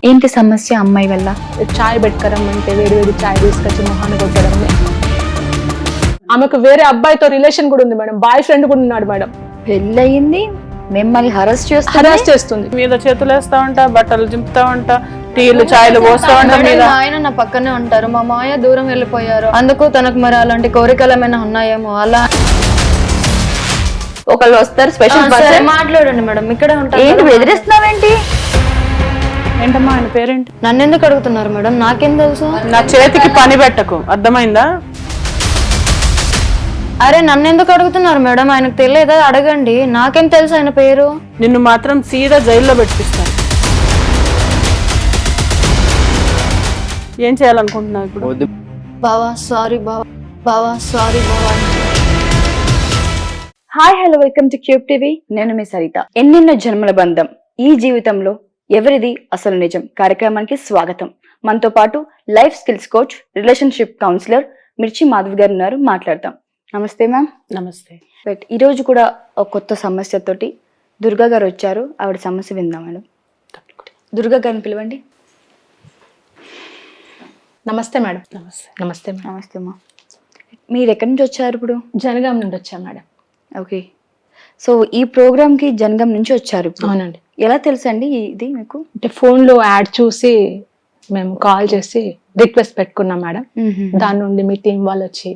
ఏంటి సమస్య అమ్మాయి వల్ల? చాయ్ పెట్టుకరమ్మంటే వేడి వేడి చాయ్ తీసుకొచ్చి మొహాన్ని కొట్టడం. ఆమెకు వేరే అబ్బాయితో రిలేషన్ కూడా ఉంది మేడం, బాయ్ ఫ్రెండ్ కూడా ఉన్నాడు మేడం. పెళ్ళయింది, మిమ్మల్ని హరాస్ చేస్తుంది. మీద చేతులు వేస్తా ఉంటా, బట్టలు చింపుతా ఉంటా, టీలు చాయ్లు పోస్తా ఉంటా. మీద ఆయన నా పక్కనే ఉంటారు, మా మాయ దూరం వెళ్ళిపోయారు, అందుకు తనకు మరి అలాంటి కోరికలు ఏమైనా ఉన్నాయేమో. అలా ఒకళ్ళు వస్తారు స్పెషల్ పర్సన్. మాట్లాడండి మేడం, ఇక్కడే ఉంటారు. ఏంటి బెదిరిస్తున్నావేంటి? ఏంటమ్మా ఆయన పేరేంటి? నన్ను ఎందుకు అడుగుతున్నారు మేడం? నాకేం తెలుసు? నా చేతికి పని పెట్టకు, అర్థమైందా? అరే నన్ను ఎందుకు అడుగుతున్నారు మేడం? ఆయనకు తెలియదా? అడగండి, నాకేం తెలుసు ఆయన పేరు. నిన్ను మాత్రం సీదా జైల్లో పెట్టిస్తాను. ఏం చేయాలనుకుంటున్నావు ఇప్పుడు? బావా సారీ బావా, బావా సారీ బావా. Hi hello, welcome to cube TV. నేను మీ సరిత. ఎన్నెన్నో జన్మల బంధం, ఈ జీవితంలో ఎవరిది అసలు నిజం కార్యక్రమానికి స్వాగతం. మనతో పాటు life skills coach, relationship counsellor Mirchi Madhav గారు ఉన్నారు, మాట్లాడతాం. నమస్తే మ్యామ్. నమస్తే. బట్ ఈరోజు కూడా ఒక కొత్త సమస్యతోటి దుర్గా గారు వచ్చారు. ఆవిడ సమస్య విందాం మేడం. దుర్గా గారిని పిలవండి. నమస్తే మేడం. నమస్తే. నమస్తే మేడం. నమస్తే అమ్మా. మీరు ఎక్కడి నుంచి వచ్చారు ఇప్పుడు? జనగాం నుండి వచ్చా మేడం. ఓకే, సో ఈ ప్రోగ్రామ్కి జనగాం నుంచి వచ్చారు ఇప్పుడు. అవునండి. ఎలా తెలుసండి ఇది మీకు? అంటే ఫోన్ లో యాడ్ చూసి మేము కాల్ చేసి రిక్వెస్ట్ పెట్టుకున్నాం మేడం. దాని నుండి మీ టీం వాళ్ళు వచ్చి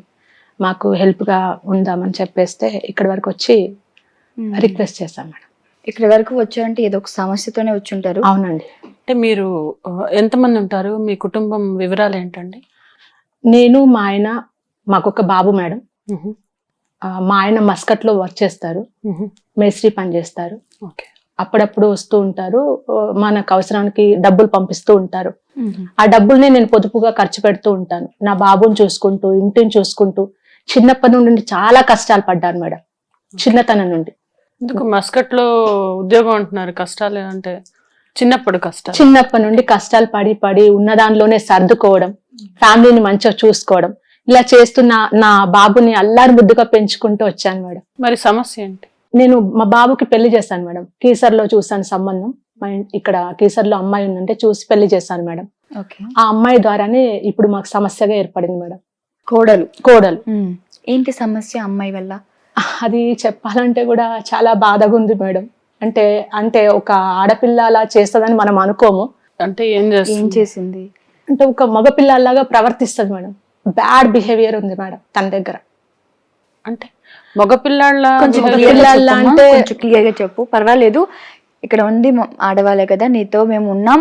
మాకు హెల్ప్ గా ఉందామని చెప్పేస్తే ఇక్కడ వరకు వచ్చి రిక్వెస్ట్ చేశాం మేడం. ఇక్కడ వరకు వచ్చారంటే ఏదో ఒక సమస్యతోనే వచ్చి ఉంటారు. అవునండి. అంటే మీరు ఎంతమంది ఉంటారు? మీ కుటుంబం వివరాలు ఏంటండి? నేను, మా ఆయన, మాకు ఒక బాబు మేడం. మా ఆయన మస్కట్ లో వర్క్ చేస్తారు, మేస్త్రి పని చేస్తారు. ఓకే. అప్పుడప్పుడు వస్తూ ఉంటారు, మనకు అవసరానికి డబ్బులు పంపిస్తూ ఉంటారు. ఆ డబ్బుల్ని నేను పొదుపుగా ఖర్చు పెడుతూ ఉంటాను. నా బాబుని చూసుకుంటూ, ఇంటిని చూసుకుంటూ చిన్నప్పటి నుండి చాలా కష్టాలు పడ్డాను మేడం, చిన్నతనం నుండి. ఎందుకు మస్కట్ లో ఉద్యోగం అంటున్నారు? కష్టాలు అంటే చిన్నప్పటి నుండి కష్టాలు పడి పడి ఉన్న దానిలోనే సర్దుకోవడం, ఫ్యామిలీని మంచిగా చూసుకోవడం, ఇలా చేస్తున్న నా బాబుని అల్లారి ముద్దుగా పెంచుకుంటూ వచ్చాను మేడం. మరి సమస్య ఏంటి? నేను మా బాబుకి పెళ్లి చేశాను మేడం. కీసర్లో చూసాను సంబంధం. ఇక్కడ కీసర్లో అమ్మాయి ఉందంటే చూసి పెళ్లి చేశాను మేడం. ఆ అమ్మాయి ద్వారానే ఇప్పుడు మాకు సమస్యగా ఏర్పడింది మేడం. కోడలు. ఏంటి సమస్య అమ్మాయి వల్ల? అది చెప్పాలంటే కూడా చాలా బాధగా ఉంది మేడం. అంటే ఒక ఆడపిల్ల అలా చేస్తుందని మనం అనుకోము. అంటే ఏం చేసింది అంటే ఒక మగపిల్లలాగా ప్రవర్తిస్తుంది మేడం. బ్యాడ్ బిహేవియర్ ఉంది మేడం తన దగ్గర. అంటే మగపిల్లాళ్ళ అంటే క్లియర్ గా చెప్పు, పర్వాలేదు. ఇక్కడ ఉంది ఆడవాళ్ళే కదా, నీతో మేము ఉన్నాం,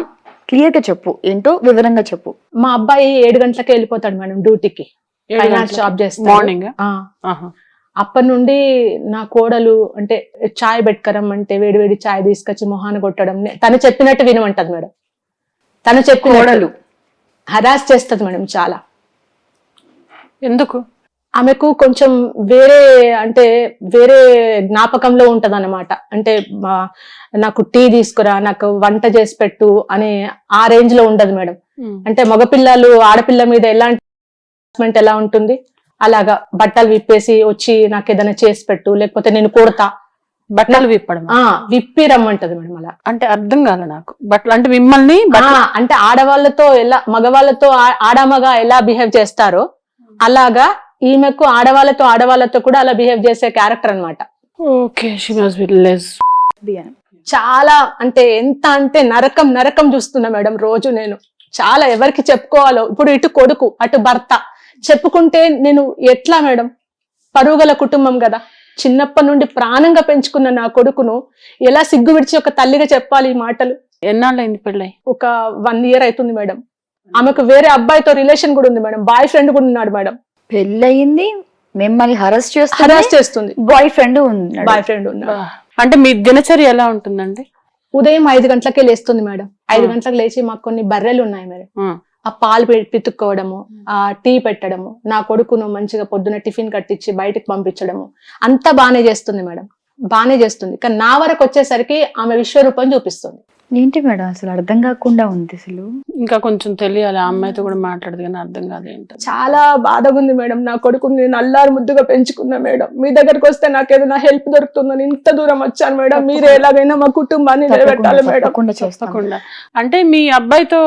క్లియర్ గా చెప్పు, ఏంటో వివరంగా చెప్పు. మా అబ్బాయి 7 గంటలకే వెళ్ళిపోతాడు మేడం డ్యూటీకి. ఫైనాన్స్ జాబ్ చేస్తాడు. మార్నింగ్. అప్పటి నుండి నా కోడలు అంటే చాయ్ పెట్టుకరమ్మంటే వేడి వేడి చాయ్ తీసుకొచ్చి మొహాన్ని కొట్టడం, తను చెప్పినట్టు వినమంటది మేడం. తను చెప్పిన కోడలు హరాస్ చేస్తుంది మేడం చాలా. ఎందుకు? ఆమెకు కొంచెం వేరే జ్ఞాపకంలో ఉంటది అన్నమాట. అంటే నాకు టీ తీసుకురా, నాకు వంట చేసి పెట్టు అనే ఆ రేంజ్ లో ఉండదు మేడం. అంటే మగపిల్లలు ఆడపిల్ల మీద ఎలా ఉంటుంది అలాగా బట్టలు విప్పేసి వచ్చి నాకు ఏదైనా చేసి పెట్టు, లేకపోతే నేను కొడతా. బట్టలు విప్పడం? విప్పి రమ్మంటది మేడం. అలా అంటే అర్థం కాదు నాకు. బట్టలు అంటే మిమ్మల్ని అంటే ఆడవాళ్ళతో మగవాళ్ళతో ఆడమగా ఎలా బిహేవ్ చేస్తారో అలాగా ఈమెకు ఆడవాళ్ళతో కూడా అలా బిహేవ్ చేసే క్యారెక్టర్ అన్నమాట. ఓకే. చాలా అంటే నరకం చూస్తున్నా మేడం రోజు. నేను చాలా ఎవరికి చెప్పుకోవాలో. ఇప్పుడు ఇటు కొడుకు అటు భర్త చెప్పుకుంటే నేను ఎట్లా మేడం? పరుగుల కుటుంబం కదా, చిన్నప్పటి నుండి ప్రాణంగా పెంచుకున్న నా కొడుకును ఎలా సిగ్గు విడిచి ఒక తల్లిగా చెప్పాలి ఈ మాటలు? ఎన్నాళ్ళైంది పెళ్ళై? ఒక 1 year అవుతుంది మేడం. ఆమెకు వేరే అబ్బాయితో రిలేషన్ కూడా ఉంది మేడం, బాయ్ ఫ్రెండ్ కూడా ఉన్నాడు మేడం. పెళ్ళయింది, మిమ్మల్ని హరాస్ చేస్తుంది, బాయ్ ఫ్రెండ్ ఉన్నాడు. అంటే మీ దినచర్య ఎలా ఉంటుందండి? ఉదయం 5 గంటలకే లేస్తుంది మేడం. 5 గంటలకు లేచి మాకు కొన్ని బర్రెలు ఉన్నాయి మేడం. ఆ పాలు పితుక్కోవడము, ఆ టీ పెట్టడము, నా కొడుకును మంచిగా పొద్దున టిఫిన్ కట్టించి బయటకు పంపించడము, అంతా బానే చేస్తుంది మేడం, బానే చేస్తుంది. కానీ నా వరకు వచ్చేసరికి ఆమె విశ్వరూపం చూపిస్తుంది. ఏంటి మేడం అసలు అర్థం కాకుండా ఉంది అసలు. ఇంకా కొంచెం తెలియాలి, ఆ అమ్మాయితో కూడా మాట్లాడదు కానీ అర్థం కాదు ఏంటో. చాలా బాధగా ఉంది మేడం. నా కొడుకుని నేను అల్లారు ముద్దుగా పెంచుకున్నా మేడం. మీ దగ్గరకు వస్తే నాకు ఏదైనా హెల్ప్ దొరుకుతుందని ఇంత దూరం వచ్చాను మేడం. మీరు ఎలాగైనా మా కుటుంబాన్ని నిలబెట్టాలి మేడం. తప్పకుండా చేస్తాం. తప్పకుండా. అంటే మీ అబ్బాయితో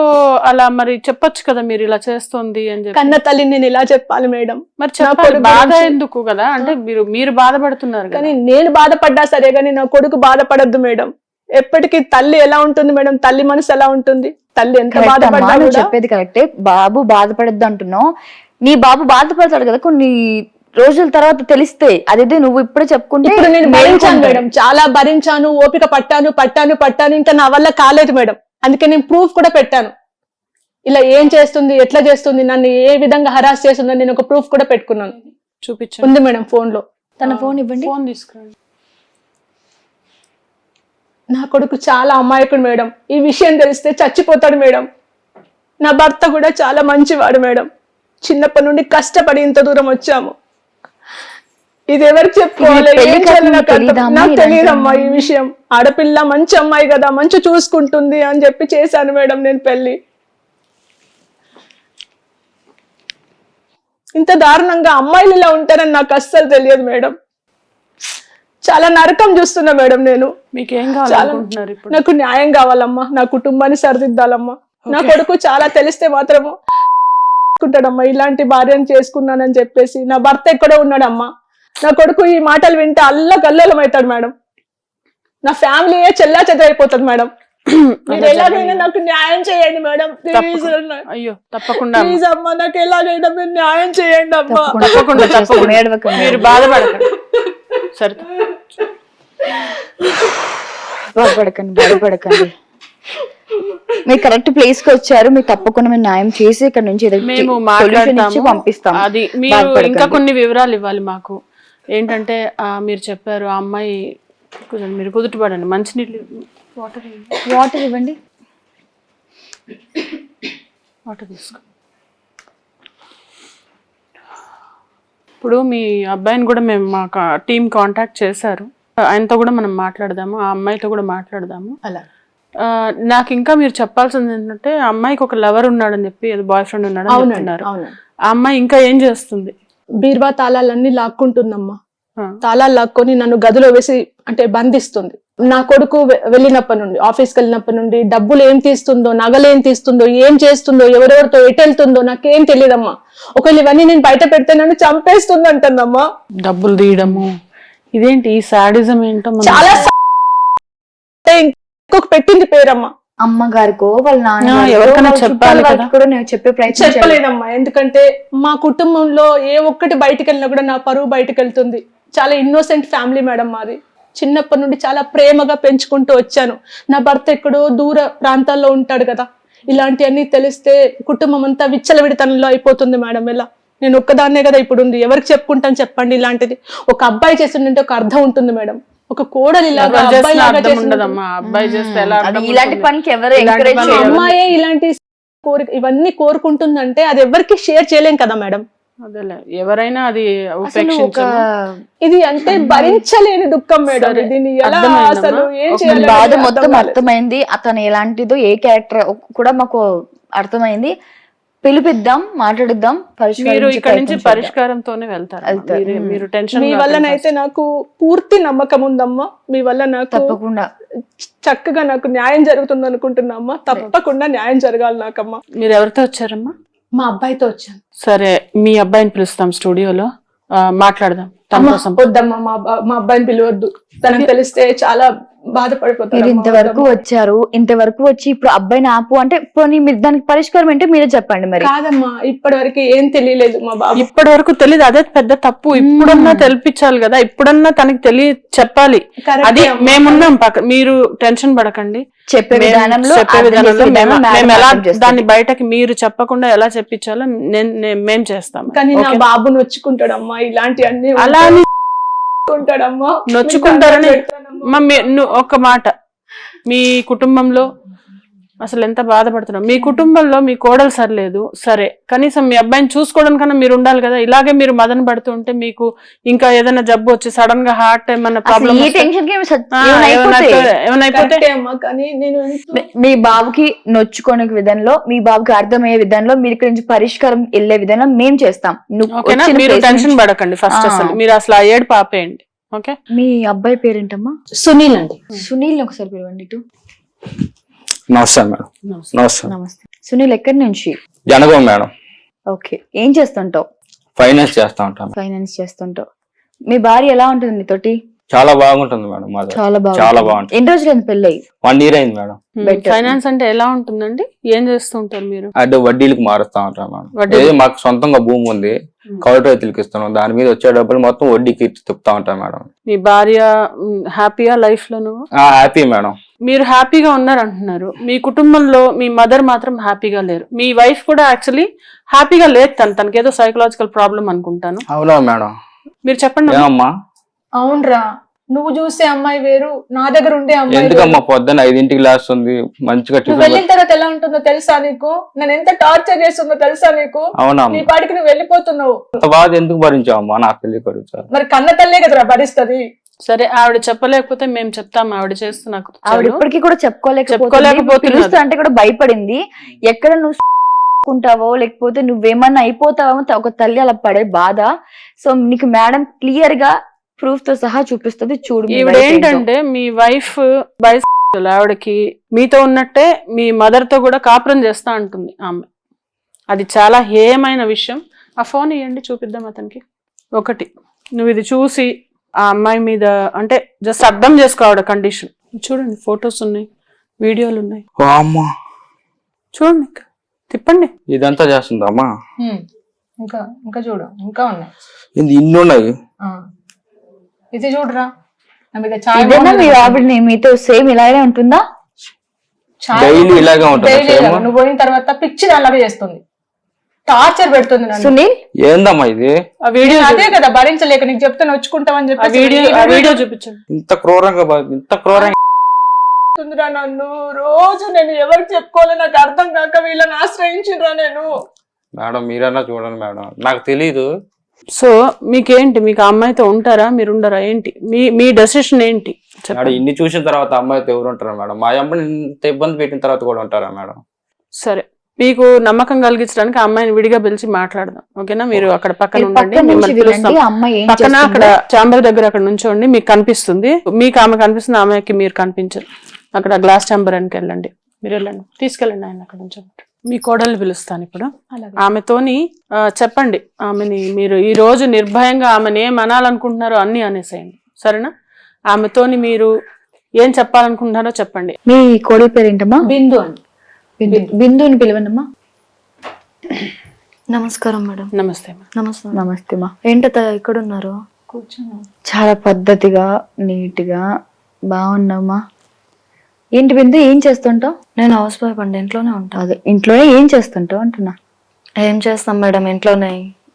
అలా మరి చెప్పొచ్చు కదా, మీరు ఇలా చేస్తుంది అని చెప్పి. కన్న తల్లిని నేను ఇలా చెప్పాలి మేడం. మరి చెప్పాలి, బాధ ఎందుకు కదా, అంటే మీరు బాధపడుతున్నారు కదా. కానీ నేను బాధపడ్డా సరే కానీ నా కొడుకు బాధపడద్దు మేడం. ఎప్పటికీ తల్లి ఎలా ఉంటుంది మేడం, తల్లి మనసు ఎలా ఉంటుంది, తల్లి ఎంత కరెక్ట్ అమ్మా, బాధపడ్డా నువ్వు కూడా. చెప్పేది కరెక్టే. బాబు బాధపడద్దు అంటున్నావు, నీ బాబు బాధపడతాడు కదా కొన్ని రోజుల తర్వాత తెలిస్తే. అదే నువ్వు ఇప్పుడే చెప్పుకుంటే ఇప్పుడు నేను భరించాను మేడం, చాలా భరించాను, ఓపిక పట్టాను. ఇంకా నా వల్ల కాలేదు మేడం. అందుకే నేను ప్రూఫ్ కూడా పెట్టాను. ఇలా ఏం చేస్తుంది, ఎట్లా చేస్తుంది, నన్ను ఏ విధంగా హరాస్ చేస్తుందని నేను ఒక ప్రూఫ్ కూడా పెట్టుకున్నాను. చూపించండి. ఉంది మేడం ఫోన్ లో. తన ఫోన్ ఇవ్వండి. ఫోన్ తీసుకురండి. నా కొడుకు చాలా అమాయకుడు మేడం. ఈ విషయం తెలిస్తే చచ్చిపోతాడు మేడం. నా భర్త కూడా చాలా మంచివాడు మేడం. చిన్నప్పటి నుండి కష్టపడి ఇంత దూరం వచ్చాము. ఇది ఎవరికి చెప్పుకోవాలి, ఇది పెళ్లి ఏం చేయాలో కాకముందు నాకు తెలీదా అమ్మా నాకు ఇలాంటి తెలియదమ్మా ఈ విషయం. ఆడపిల్ల మంచి అమ్మాయి కదా, మంచి చూసుకుంటుంది అని చెప్పి చేశాను మేడం నేను పెళ్లి. ఇంత దారుణంగా అమ్మాయిలు ఇలా ఉంటారని నాకు అస్సలు తెలియదు మేడం. చాలా నరకం చూస్తున్నా మేడం నేను. మీకు ఏం కావాలనుకుంటున్నారు ఇప్పుడు? నాకు న్యాయం కావాలమ్మా, నా కుటుంబాన్ని సరిదిద్దాలమ్మా. నా కొడుకు చాలా తెలిస్తే మాత్రము అనుకుంటాడమ్మా, ఇలాంటి భార్యను చేసుకున్నానని చెప్పేసి. నా భర్త ఎక్కడో ఉన్నాడమ్మా. నా కొడుకు ఈ మాటలు వింటే అల్లకల్లోలం అవుతాడు మేడం. నా ఫ్యామిలీయే చెల్లా చెదరైపోతుంది మేడం. మీరు ఎలాగైనా నాకు న్యాయం చేయండి మేడం, ప్లీజ్. అయ్యో తప్పకుండా ప్లీజ్ అమ్మా, నాకు ఎలాగైనా మీరు న్యాయం చేయండి అమ్మా. తప్పకుండా. మీరు బాధపడకండి. సరే, బాధపడకండి. మీరు కరెక్ట్ ప్లేస్ కి వచ్చారు. మీరు తప్పకుండా మీరు న్యాయం చేసి ఇక్కడ నుంచి మేము పంపిస్తాం. అది మీరు ఇంకా కొన్ని వివరాలు ఇవ్వాలి మాకు. ఏంటంటే మీరు చెప్పారు ఆ అమ్మాయి, మీరు కుదుటపడండి, మంచినీళ్ళు వాటర్ ఇవ్వండి. వాటర్ తీసుకో. ఇప్పుడు మీ అబ్బాయిని కూడా మేము మా టీం కాంటాక్ట్ చేశారు. ఆయనతో కూడా మనం మాట్లాడదాము, ఆ అమ్మాయితో కూడా మాట్లాడదాము. అలా నాకు ఇంకా మీరు చెప్పాల్సింది ఏంటంటే, ఆ అమ్మాయికి ఒక లవర్ ఉన్నాడని చెప్పి, ఏదో బాయ్ ఫ్రెండ్ ఉన్నాడని చెప్తున్నారు. ఆ అమ్మాయి ఇంకా ఏం చేస్తుంది? బీర్వా తాళాలన్నీ లాక్కుంటుందమ్మా. తాళాలు లాక్కొని నన్ను గదిలో వేసి అంటే బంధిస్తుంది. నా కొడుకు వెళ్ళినప్పటి నుండి, ఆఫీస్కి వెళ్ళినప్పటి నుండి డబ్బులు ఏం తీస్తుందో, నగలు ఏం తీస్తుందో, ఏం చేస్తుందో, ఎవరెవరితో ఎటు వెళ్తుందో నాకేం తెలియదమ్మా. ఒకవేళ ఇవన్నీ నేను బయట పెడితే నన్ను చంపేస్తుంది అంటుందమ్మా. డబ్బులు తీయడము, ఇదేంటి ఈ సాడిజం ఏంటో. చాలా ఇంకొక పెట్టింది పేరమ్మా. అమ్మగారికో వాళ్ళ నాన్న ఎవరికైనా చెప్పాలి కూడా నేను చెప్పే ప్రయత్నం చెప్పలేదమ్మా. ఎందుకంటే మా కుటుంబంలో ఏ ఒక్కటి బయటకు వెళ్ళినా కూడా నా పరువు బయటకు వెళ్తుంది. చాలా ఇన్నోసెంట్ ఫ్యామిలీ మేడం మాది. చిన్నప్పటి నుండి చాలా ప్రేమగా పెంచుకుంటూ వచ్చాను. నా భర్త ఎక్కడో దూర ప్రాంతాల్లో ఉంటాడు కదా. ఇలాంటివన్నీ తెలిస్తే కుటుంబం అంతా విచ్చలవిడితనంలో అయిపోతుంది మేడం. ఎలా నేను ఒక్కదాన్నే కదా ఇప్పుడు ఉంది, ఎవరికి చెప్పుకుంటాను చెప్పండి. ఇలాంటిది ఒక అబ్బాయి చేస్తుంటే ఒక అర్థం ఉంటుంది మేడం. ఒక కోడలు ఇలాగా అబ్బాయి లాగా ఇలాంటి పనికి ఎవరు అమ్మాయే ఇలాంటి కోరిక ఇవన్నీ కోరుకుంటుందంటే అది ఎవరికి షేర్ చేయలేం కదా మేడం. అదేలే, ఎవరైనా అది ఇది అంటే భరించలేని దుఃఖం మేడం. దీన్ని ఎలా అసలు ఏం చేయాలి? బాధ మొత్తం అర్థమైంది. అతను ఎలాంటిదో ఏ క్యారెక్టర్ కూడా మాకు అర్థమైంది. పిలిపిద్దాం, మాట్లాడిద్దాం. మీరు ఇక్కడ నుంచి పరిష్కారంతోనే వెళ్తారు. మీరు టెన్షన్. మీ వల్లనైతే నాకు పూర్తి నమ్మకం ఉందమ్మా. మీ వల్ల నాకు తప్పకుండా చక్కగా నాకు న్యాయం జరుగుతుంది అనుకుంటున్నామ్మా. తప్పకుండా న్యాయం జరగాలి నాకమ్మా. మీరు ఎవరితో వచ్చారమ్మా? మా అబ్బాయితో వచ్చాను. సరే, మీ అబ్బాయిని పిలుస్తాం స్టూడియోలో, మాట్లాడదాం. వద్దమ్మా, మా అబ్బాయిని పిలవద్దు. తనకు తెలిస్తే చాలా బాధపడిపోతారు. మీరు ఇంతవరకు వచ్చారు, ఇంతవరకు వచ్చి ఇప్పుడు అబ్బాయిని ఆపు అంటే మీరు దానికి పరిష్కారం ఏంటో మీరే చెప్పండి. మరి కాదమ్మా, ఇప్పటి వరకు ఏం తెలియలేదు మా బాబు. ఇప్పటి వరకు తెలియదు, అదే పెద్ద తప్పు. ఇప్పుడన్నా తెలిపించాలి కదా, ఇప్పుడన్నా తనకి చెప్పాలి. అది మేమున్నాం పక్క. మీరు టెన్షన్ పడకండి. చెప్పే విధానంలో మేము ఎలా దాన్ని బయటకి మీరు చెప్పకుండా ఎలా చెప్పించాలో మేము చేస్తాం. కానీ నా బాబు నొచ్చుకుంటాడమ్మా, ఇలాంటి అన్ని అలా ఉంటాడమ్మా. నొచ్చుకుంటారని ఒక మాట, మీ కుటుంబంలో అసలు ఎంత బాధపడుతున్నాం. మీ కుటుంబంలో మీ కోడలు సరిలేదు, సరే కనీసం మీ అబ్బాయిని చూసుకోవడానికన్నా మీరు ఉండాలి కదా. ఇలాగే మీరు మదన పడుతుంటే మీకు ఇంకా ఏదైనా జబ్బు వచ్చి సడన్ గా హార్ట్ ఏమన్నా ప్రాబ్లం ఈ టెన్షన్ కి ఏమైపోతే కానీ నేను మీ బాబుకి నొచ్చుకునే విధంలో, మీ బాబుకి అర్థమయ్యే విధంలో, మీరు ఇక్కడ నుంచి పరిష్కారం వెళ్ళే విధంలో మేము చేస్తాం. ఓకేనా, మీరు టెన్షన్ పడకండి. ఫస్ట్ అసలు మీరు అసలు ఆ ఏడు పాపేయండి. ఓకే, మీ అబ్బాయి పేరేంటమ్మా? సునీల్ అండి. సునీల్ ఒకసారి పిలవండి ఇటు. నమస్తే మేడం. నమస్తే. నమస్తే. సునీల్ ఎక్కడి నుంచి? జనగం మేడం. ఓకే, ఏం చేస్తుంటావు? ఫైనాన్స్ చేస్తా ఉంటాను. ఫైనాన్స్ చేస్తుంటావు. మీ భార్య ఎలా ఉంటుంది నీతోటి? చాలా బాగుంటుంది మేడం. మాది చాలా బాగుంటుంది. ఎన్ని రోజులు అయింది పెళ్ళి? 1 year అయింది మేడం. ఫైనాన్స్ అంటే ఎలా ఉంటుందండి? ఏం చేస్తుంటారు మీరు? అంటే వడ్డీలకు మారుస్తా ఉంటాం మేడం. ఏదో మాకు సొంతంగా భూమి ఉంది, కౌలు రైతులకు ఇస్తున్నాం. దాని మీద వచ్చే డబ్బులు మొత్తం వడ్డీకి తిప్పుతా ఉంటాం మేడం. మీ భార్య హ్యాపీయా లైఫ్ లో? నువ్వు హ్యాపీ మేడం. మీరు హ్యాపీగా ఉన్నారు అంటున్నారు. మీ కుటుంబంలో మీ మదర్ మాత్రం హ్యాపీగా లేరు. మీ వైఫ్ కూడా యాక్చువల్లీ హ్యాపీగా లేదు. తనకి ఏదో సైకలాజికల్ ప్రాబ్లం అనుకుంటాను. అవునా మేడం? మీరు చెప్పండి. ఏమమ్మా? అవునరా, నువ్వు చూసే అమ్మాయి వేరు, నా దగ్గర ఉండే అమ్మాయి ఎందుకమ్మా పొద్దున్న 5కి లేస్తుంది, మంచిగా నువ్వు వెళ్ళిన తర్వాత ఎలా ఉంటుందో తెలుసా నీకు? నేను ఎంత టార్చర్ చేస్తుందో తెలుసా నీకు? అవునా? నీ పాటికి నువ్వు వెళ్ళిపోతున్నావు. అంత బాధ ఎందుకు భరించావమ్మా? నాకు పెళ్లి కొడుకు మరి కన్న తల్లే కదరా భరిస్తది. సరే, ఆవిడ చెప్పలేకపోతే మేము చెప్తాం. ఆవిడ చేస్తున్నా ఆవిడ ఇప్పటికీ కూడా చెప్పుకోలేకపోతుంది అంటే కూడా భయపడింది. ఎక్కడ నువ్వు కుంటావో లేకపోతే నువ్వేమన్నా అయిపోతావో ఒక తల్లి అలా పడే బాధ. సో నీకు మేడం క్లియర్ గా ప్రూఫ్ తో సహా చూపిస్తుంది. చూడు, ఈవిడ ఏంటంటే మీ వైఫ్ ఆవిడకి మీతో ఉన్నట్టే మీ మదర్ తో కూడా కాపురం చేస్తా అంటుంది ఆమె. అది చాలా హేయమైన విషయం. ఆ ఫోన్ ఇవ్వండి, చూపిద్దాం అతనికి. ఒకటి, నువ్వు ఇది చూసి ఆ అమ్మాయి మీద అంటే జస్ట్ అర్థం చేసుకోవడం కండిషన్. చూడండి, ఫొటోస్ ఉన్నాయి, వీడియోలు ఉన్నాయి. చూడండి, తిప్పండి. ఇదంతా చేస్తుందమ్మా? ఇంకా ఇంకా చూడు, ఇంకా ఉన్నాయి. ఇన్ని ఉన్నాయి. ఇది చూడరా, ఇదేనా మీ ఆవిడని మీతో సేమ్ ఇలాగే ఉంటుందా? డైలీ ఇలాగే ఉంటుంది. నువ్వు పోయిన తర్వాత పిచ్చి అలాగే చేస్తుంది, టార్చర్ పెడుతుంది నన్ను. సునీల్, ఏందమ్మా ఇది? ఆ వీడియో అదే కదా భరించలేక నీకు చెప్తే నొచ్చుకుంటావని చెప్పి వీడియో చూపించండి. ఇంత క్రూరంగా నన్ను రోజు నేను ఎవరికి చెప్పుకోవాలో నాకు అర్థం కాక వీళ్ళని ఆశ్రయించిరా నేను. మేడం మీరన్నా చూడండి మేడం, నాకు తెలీదు. సో మీకేంటి? మీకు ఆ అమ్మాయితో ఉంటారా, మీరు ఉండరా? ఏంటి మీ డెసిషన్ ఏంటి? మేడం ఇన్ని చూసిన తర్వాత అమ్మాయితో ఎవరు ఉంటారా మేడం? మా అమ్మాయిని ఇంత ఇబ్బంది పెట్టిన తర్వాత కూడా ఉంటారా మేడం? సరే, మీకు నమ్మకం కలిగించడానికి ఆ అమ్మాయిని విడిగా పిలిచి మాట్లాడదాం. ఓకేనా? మీరు అక్కడ పక్కన ఉండండి, మిమ్మల్ని పిలుస్తాం. పక్కన అక్కడ చాంబర్ దగ్గర అక్కడ నుంచోండి, మీకు కనిపిస్తుంది. మీకు ఆమె కనిపిస్తుంది, ఆమెకి మీరు కనిపించరు. అక్కడ గ్లాస్ చాంబర్ అని వెళ్ళండి, మీరు వెళ్ళండి, తీసుకెళ్ళండి ఆయన అక్కడ నుంచి. మీ కోడల్ని పిలుస్తాను ఇప్పుడు. ఆమెతోని చెప్పండి, ఆమెని మీరు ఈ రోజు నిర్భయంగా ఆమెను ఏం అనాలనుకుంటున్నారో అన్ని అనేసేయండి, సరేనా? ఆమెతోని మీరు ఏం చెప్పాలనుకుంటున్నారో చెప్పండి. మీ కోడలి పేరు ఏంటమ్మా? బిందు అండి. బిందుని పిలవండమ్మా. నమస్కారం మేడం. నమస్తే. నమస్తే మా. ఏంటో ఎక్కడున్నారు? కూర్చున్నా. చాలా పద్ధతిగా నీట్ గా బాగున్నామా. ఏంటి బిందు, ఏం చేస్తుంటావు? నేను హౌస్ వైఫ్ అండి, ఇంట్లోనే ఉంటా. అదే ఇంట్లోనే ఏం చేస్తుంటావు అంటున్నా. ఏం చేస్తాం మేడం, ఇంట్లోనే.